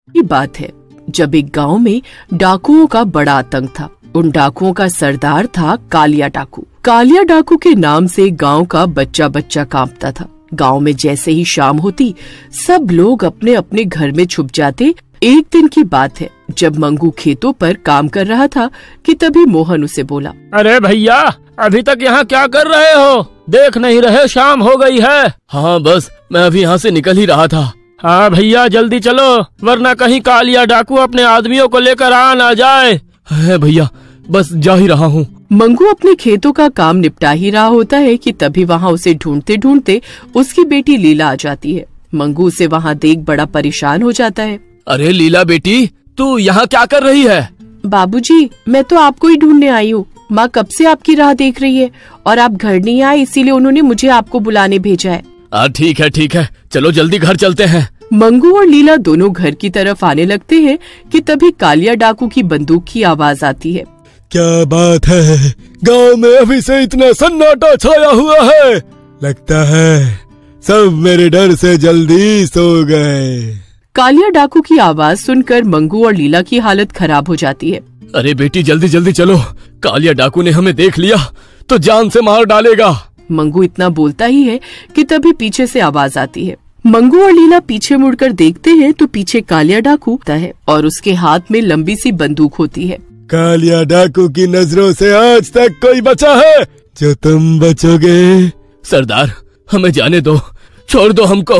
ये बात है जब एक गांव में डाकुओं का बड़ा आतंक था। उन डाकुओं का सरदार था कालिया डाकू। कालिया डाकू के नाम से गांव का बच्चा बच्चा कांपता था। गांव में जैसे ही शाम होती सब लोग अपने अपने घर में छुप जाते। एक दिन की बात है जब मंगू खेतों पर काम कर रहा था कि तभी मोहन उसे बोला, अरे भैया, अभी तक यहाँ क्या कर रहे हो? देख नहीं रहे शाम हो गई है। हाँ बस मैं अभी यहाँ से निकल ही रहा था। हाँ भैया जल्दी चलो, वरना कहीं कालिया डाकू अपने आदमियों को लेकर आ ना जाए। है भैया, बस जा ही रहा हूँ। मंगू अपने खेतों का काम निपटा ही रहा होता है कि तभी वहाँ उसे ढूंढते ढूंढते उसकी बेटी लीला आ जाती है। मंगू उसे वहाँ देख बड़ा परेशान हो जाता है। अरे लीला बेटी, तू यहाँ क्या कर रही है? बाबूजी, मैं तो आपको ही ढूंढने आई हूँ। माँ कब से आपकी राह देख रही है और आप घर नहीं आए, इसीलिए उन्होंने मुझे आपको बुलाने भेजा है। ठीक है, चलो जल्दी घर चलते हैं। मंगू और लीला दोनों घर की तरफ आने लगते हैं कि तभी कालिया डाकू की बंदूक की आवाज आती है। क्या बात है, गांव में अभी से इतना सन्नाटा छाया हुआ है। लगता है सब मेरे डर से जल्दी सो गए। कालिया डाकू की आवाज सुनकर मंगू और लीला की हालत खराब हो जाती है। अरे बेटी जल्दी जल्दी चलो, कालिया डाकू ने हमें देख लिया तो जान से मार डालेगा। मंगू इतना बोलता ही है कि तभी पीछे से आवाज आती है। मंगू और लीला पीछे मुड़कर देखते हैं तो पीछे कालिया डाकू होता है और उसके हाथ में लंबी सी बंदूक होती है। कालिया डाकू की नजरों से आज तक कोई बचा है जो तुम बचोगे? सरदार हमें जाने दो, छोड़ दो हमको।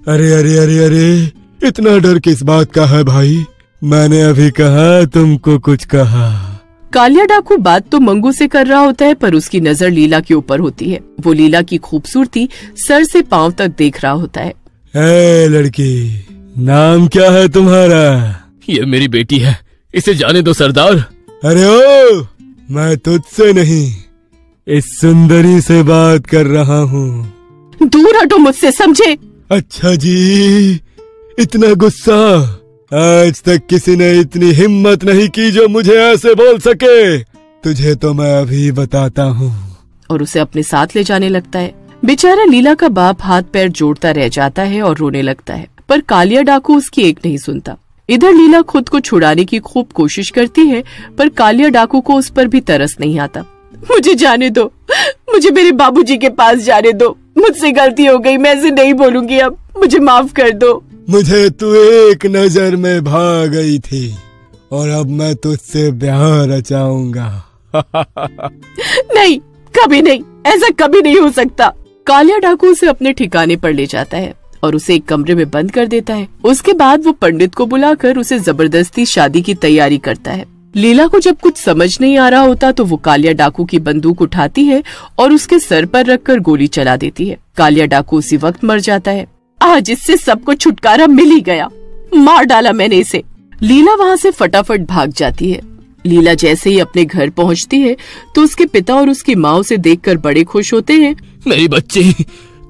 अरे अरे अरे अरे, इतना डर किस बात का है भाई? मैंने अभी कहा तुमको कुछ कहा। कालिया डाकू बात तो मंगू से कर रहा होता है पर उसकी नजर लीला के ऊपर होती है। वो लीला की खूबसूरती सर से पांव तक देख रहा होता है। ए लड़की, नाम क्या है तुम्हारा? ये मेरी बेटी है, इसे जाने दो सरदार। अरे ओ, मैं तुझसे नहीं इस सुंदरी से बात कर रहा हूँ। दूर हटो मुझसे, समझे? अच्छा जी, इतना गुस्सा? आज तक किसी ने इतनी हिम्मत नहीं की जो मुझे ऐसे बोल सके। तुझे तो मैं अभी बताता हूँ। और उसे अपने साथ ले जाने लगता है। बेचारा लीला का बाप हाथ पैर जोड़ता रह जाता है और रोने लगता है, पर कालिया डाकू उसकी एक नहीं सुनता। इधर लीला खुद को छुड़ाने की खूब कोशिश करती है पर कालिया डाकू को उस पर भी तरस नहीं आता। मुझे जाने दो, मुझे मेरे बाबूजी के पास जाने दो। मुझसे गलती हो गई, मैं ऐसे नहीं बोलूंगी अब, मुझे माफ कर दो। मुझे तू एक नजर में भाग गई थी और अब मैं तुझसे ब्याह रचाऊंगा। नहीं, कभी नहीं, ऐसा कभी नहीं हो सकता। कालिया डाकू उसे अपने ठिकाने पर ले जाता है और उसे एक कमरे में बंद कर देता है। उसके बाद वो पंडित को बुलाकर उसे जबरदस्ती शादी की तैयारी करता है। लीला को जब कुछ समझ नहीं आ रहा होता तो वो कालिया डाकू की बंदूक उठाती है और उसके सर पर रखकर गोली चला देती है। कालिया डाकू उसी वक्त मर जाता है। आज इससे सबको छुटकारा मिल ही गया, मार डाला मैंने इसे। लीला वहाँ से फटाफट भाग जाती है। लीला जैसे ही अपने घर पहुँचती है तो उसके पिता और उसकी माँ उसे देखकर बड़े खुश होते हैं। मेरी बच्ची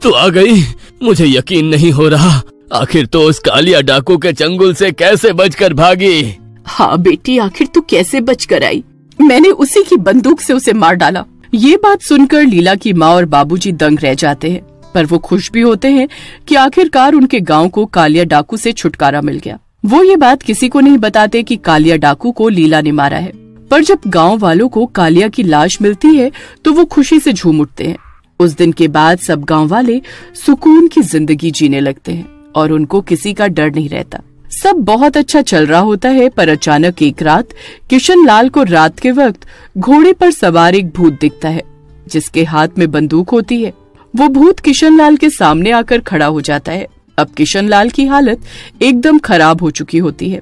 तू आ गई, मुझे यकीन नहीं हो रहा। आखिर तो उस कालिया डाकू के चंगुल से कैसे बचकर भागी? हाँ बेटी, आखिर तू कैसे बचकर आई? मैंने उसी की बंदूक से उसे मार डाला। ये बात सुनकर लीला की माँ और बाबूजी दंग रह जाते हैं, पर वो खुश भी होते हैं कि आखिरकार उनके गांव को कालिया डाकू से छुटकारा मिल गया। वो ये बात किसी को नहीं बताते कि कालिया डाकू को लीला ने मारा है। पर जब गांव वालों को कालिया की लाश मिलती है तो वो खुशी से झूम उठते हैं। उस दिन के बाद सब गांव वाले सुकून की जिंदगी जीने लगते हैं और उनको किसी का डर नहीं रहता। सब बहुत अच्छा चल रहा होता है, पर अचानक एक रात किशन लाल को रात के वक्त घोड़े पर सवार एक भूत दिखता है जिसके हाथ में बंदूक होती है। वो भूत किशन लाल के सामने आकर खड़ा हो जाता है। अब किशन लाल की हालत एकदम खराब हो चुकी होती है।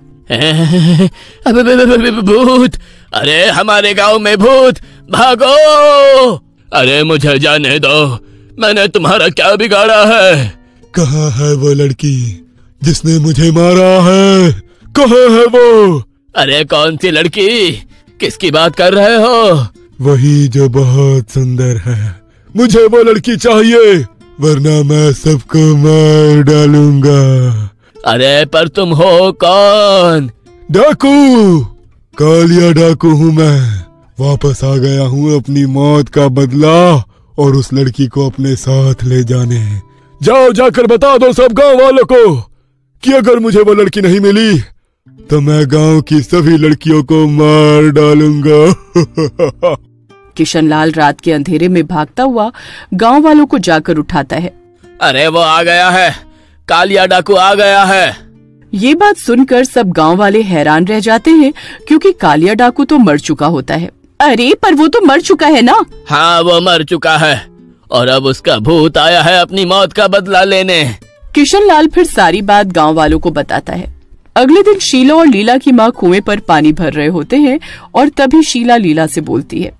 भूत, अरे हमारे गांव में भूत, भागो! अरे मुझे जाने दो, मैंने तुम्हारा क्या बिगाड़ा है? कहाँ है वो लड़की जिसने मुझे मारा है? कहाँ है वो? अरे कौन सी लड़की? किसकी बात कर रहे हो? वही जो बहुत सुंदर है। मुझे वो लड़की चाहिए, वरना मैं सबको मार डालूंगा। अरे पर तुम हो कौन? डाकू, कालिया डाकू हूँ मैं। वापस आ गया हूँ अपनी मौत का बदला और उस लड़की को अपने साथ ले जाने। जाओ जाकर बता दो सब गांव वालों को कि अगर मुझे वो लड़की नहीं मिली तो मैं गांव की सभी लड़कियों को मार डालूंगा। किशनलाल रात के अंधेरे में भागता हुआ गांव वालों को जाकर उठाता है। अरे वो आ गया है, कालिया डाकू आ गया है। ये बात सुनकर सब गांव वाले हैरान रह जाते हैं, क्योंकि कालिया डाकू तो मर चुका होता है। अरे पर वो तो मर चुका है ना? हाँ वो मर चुका है और अब उसका भूत आया है अपनी मौत का बदला लेने। किशनलाल फिर सारी बात गांव वालों को बताता है। अगले दिन शीला और लीला की माँ कुएं पर पानी भर रहे होते हैं और तभी शीला लीला से बोलती है,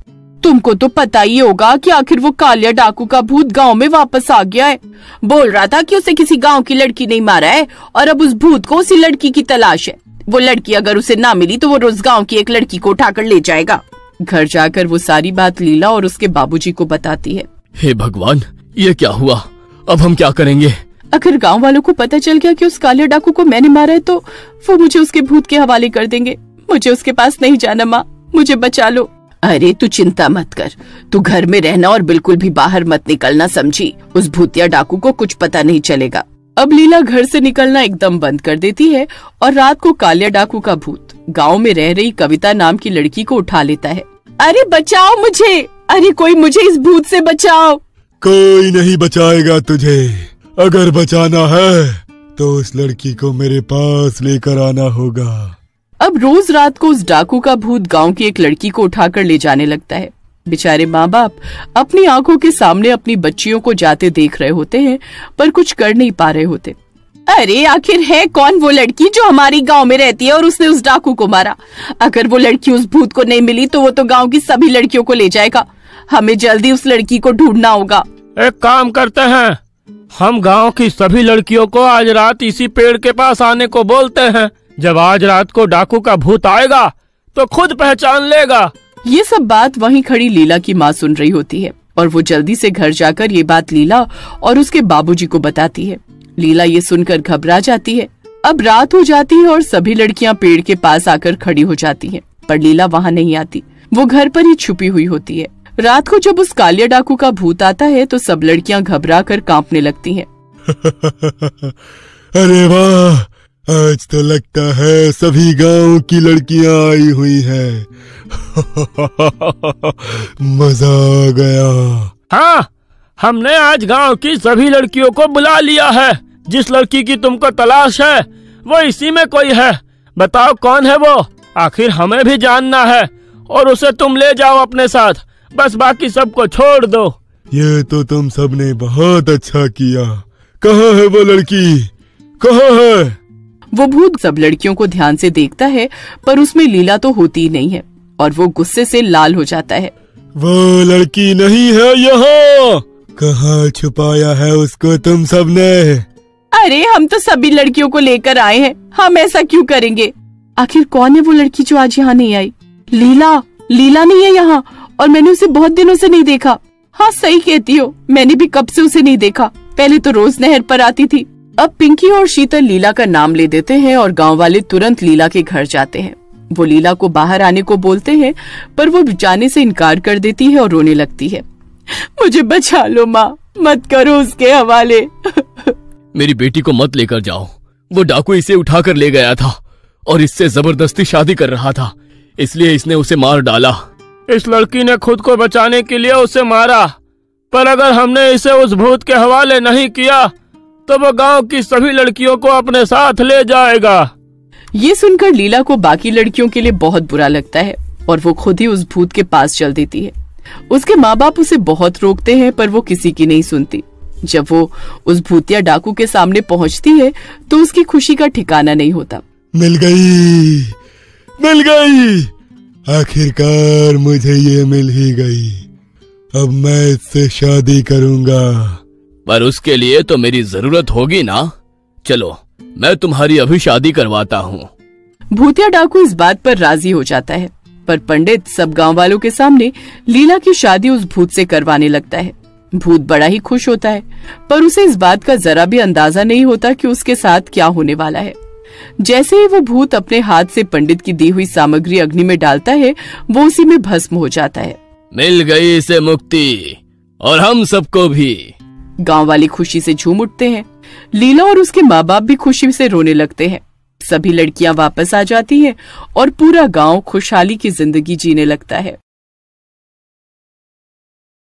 तुमको तो पता ही होगा कि आखिर वो कालिया डाकू का भूत गांव में वापस आ गया है। बोल रहा था कि उसे किसी गांव की लड़की नहीं मारा है और अब उस भूत को उसी लड़की की तलाश है। वो लड़की अगर उसे ना मिली तो वो रोज गांव की एक लड़की को उठाकर ले जाएगा। घर जाकर वो सारी बात लीला और उसके बाबूजी को बताती है। हे भगवान, ये क्या हुआ? अब हम क्या करेंगे? अगर गांव वालों को पता चल गया कि उस कालिया डाकू को मैंने मारा है तो वो मुझे उसके भूत के हवाले कर देंगे। मुझे उसके पास नहीं जाना माँ, मुझे बचा लो। अरे तू चिंता मत कर, तू घर में रहना और बिल्कुल भी बाहर मत निकलना, समझी? उस भूतिया डाकू को कुछ पता नहीं चलेगा। अब लीला घर से निकलना एकदम बंद कर देती है और रात को कालिया डाकू का भूत गांव में रह रही कविता नाम की लड़की को उठा लेता है। अरे बचाओ मुझे, अरे कोई मुझे इस भूत से बचाओ। कोई नहीं बचाएगा तुझे। अगर बचाना है तो उस लड़की को मेरे पास लेकर आना होगा। अब रोज रात को उस डाकू का भूत गांव की एक लड़की को उठाकर ले जाने लगता है। बेचारे माँ बाप अपनी आंखों के सामने अपनी बच्चियों को जाते देख रहे होते हैं, पर कुछ कर नहीं पा रहे होते। अरे आखिर है कौन वो लड़की जो हमारी गांव में रहती है और उसने उस डाकू को मारा? अगर वो लड़की उस भूत को नहीं मिली तो वो तो गांव की सभी लड़कियों को ले जाएगा। हमें जल्दी उस लड़की को ढूंढना होगा। एक काम करते हैं, हम गांव की सभी लड़कियों को आज रात इसी पेड़ के पास आने को बोलते हैं। जब आज रात को डाकू का भूत आएगा तो खुद पहचान लेगा। ये सब बात वहीं खड़ी लीला की माँ सुन रही होती है और वो जल्दी से घर जाकर ये बात लीला और उसके बाबूजी को बताती है। लीला ये सुनकर घबरा जाती है। अब रात हो जाती है और सभी लड़कियां पेड़ के पास आकर खड़ी हो जाती हैं, पर लीला वहाँ नहीं आती। वो घर पर ही छुपी हुई होती है। रात को जब उस कालिया डाकू का भूत आता है तो सब लड़कियां घबरा कर कांपने लगती हैं। अरे वाह, आज तो लगता है सभी गांव की लड़कियां आई हुई हैं। मजा आ गया। हाँ, हमने आज गांव की सभी लड़कियों को बुला लिया है। जिस लड़की की तुमको तलाश है वो इसी में कोई है। बताओ कौन है वो? आखिर हमें भी जानना है और उसे तुम ले जाओ अपने साथ। बस बाकी सबको छोड़ दो। ये तो तुम सबने बहुत अच्छा किया। कहाँ है वो लड़की? कहाँ है? वो भूत सब लड़कियों को ध्यान से देखता है, पर उसमें लीला तो होती ही नहीं है और वो गुस्से से लाल हो जाता है। वो लड़की नहीं है यहाँ। कहाँ छुपाया है उसको तुम सबने? अरे हम तो सभी लड़कियों को लेकर आए हैं, हम ऐसा क्यों करेंगे? आखिर कौन है वो लड़की जो आज यहाँ नहीं आई? लीला, लीला नहीं है यहाँ और मैंने उसे बहुत दिनों से नहीं देखा। हाँ सही कहती हो, मैंने भी कब से उसे नहीं देखा। पहले तो रोज नहर पर आती थी। अब पिंकी और शीतल लीला का नाम ले देते हैं और गांव वाले तुरंत लीला के घर जाते हैं। वो लीला को बाहर आने को बोलते हैं, पर वो जाने से इनकार कर देती है और रोने लगती है। मुझे बचा लो माँ, मत करो उसके हवाले। मेरी बेटी को मत लेकर जाओ। वो डाकू इसे उठाकर ले गया था और इससे जबरदस्ती शादी कर रहा था, इसलिए इसने उसे मार डाला। इस लड़की ने खुद को बचाने के लिए उसे मारा, पर अगर हमने इसे उस भूत के हवाले नहीं किया तो वो गांव की सभी लड़कियों को अपने साथ ले जाएगा। ये सुनकर लीला को बाकी लड़कियों के लिए बहुत बुरा लगता है और वो खुद ही उस भूत के पास चल देती है। उसके माँ बाप उसे बहुत रोकते हैं, पर वो किसी की नहीं सुनती। जब वो उस भूतिया डाकू के सामने पहुँचती है तो उसकी खुशी का ठिकाना नहीं होता। मिल गई, मिल गई। आखिरकार मुझे ये मिल ही गई। अब मैं इससे शादी करूंगा। पर उसके लिए तो मेरी जरूरत होगी ना। चलो मैं तुम्हारी अभी शादी करवाता हूँ। भूतिया डाकू इस बात पर राजी हो जाता है, पर पंडित सब गांव वालों के सामने लीला की शादी उस भूत से करवाने लगता है। भूत बड़ा ही खुश होता है, पर उसे इस बात का जरा भी अंदाजा नहीं होता कि उसके साथ क्या होने वाला है। जैसे ही वो भूत अपने हाथ से पंडित की दी हुई सामग्री अग्नि में डालता है, वो उसी में भस्म हो जाता है। मिल गई इसे मुक्ति और हम सबको भी। गांव वाले खुशी से झूम उठते हैं। लीला और उसके माँ बाप भी खुशी से रोने लगते हैं। सभी लड़कियां वापस आ जाती हैं और पूरा गांव खुशहाली की जिंदगी जीने लगता है।